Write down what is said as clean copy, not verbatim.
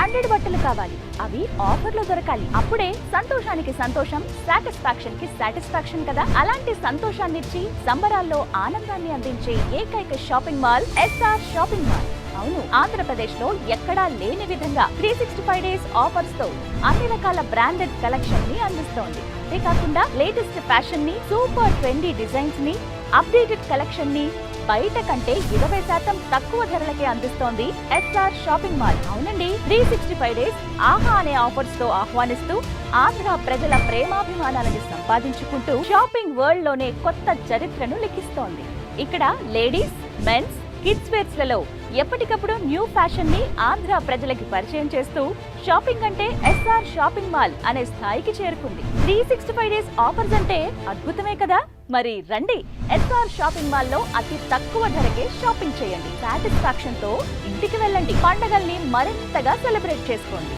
Branded బట్టలు కావాలి, అవి ఆఫర్లో దొరకాలి. అప్పుడే సంతోషానికి సంతోషం, సాటిస్ఫాక్షన్ కి సాటిస్ఫాక్షన్ కదా. అలాంటి సంతోషాన్నిచ్చి సంబరాల్లో ఆనందాన్ని అందించే ఏకైక shopping mall SR shopping mall. అవును, ఆంధ్రప్రదేశ్ లో ఎక్కడా లేని విధంగా 365 డేస్ ఆఫర్స్ తో అన్ని రకాల బ్రాండెడ్ కలెక్షన్ ని అందిస్తోంది. అంతేకాకుండా లేటెస్ట్ ఫ్యాషన్ ని, సూపర్ ట్రెండీ డిజైన్స్ ని, అప్డేటెడ్ కలెక్షన్ ని బయట కంటే 20% తక్కువ ధరలకే అందిస్తోంది ఎస్ఆర్ షాపింగ్ మాల్. అవునండి, 365 డేస్ ఆహా అనే ఆఫర్స్ తో ఆహ్వానిస్తూ ఆంధ్ర ప్రజల ప్రేమాభిమానాలను సంపాదించుకుంటూ షాపింగ్ వరల్డ్ లోనే కొత్త చరిత్రను లిఖిస్తోంది. ఇక్కడ లేడీస్, మెన్స్, కిడ్స్ వేర్స్ లలో ఎప్పటికప్పుడు న్యూ ఫ్యాషన్ ని ఆంధ్ర ప్రజలకి పరిచయం చేస్తూ షాపింగ్ అంటే ఎస్ఆర్ షాపింగ్ మాల్ అనే స్థాయికి చేరుకుంది. 365 డేస్ ఆఫర్స్ అంటే అద్భుతమే కదా. మరి రండి, ఎస్ఆర్ షాపింగ్ మాల్ లో అతి తక్కువ ధరకే షాపింగ్ చేయండి. సాటిస్ఫాక్షన్ తో ఇంటికి వెళ్ళండి. పండగల్ని మరింతగా సెలబ్రేట్ చేసుకోండి.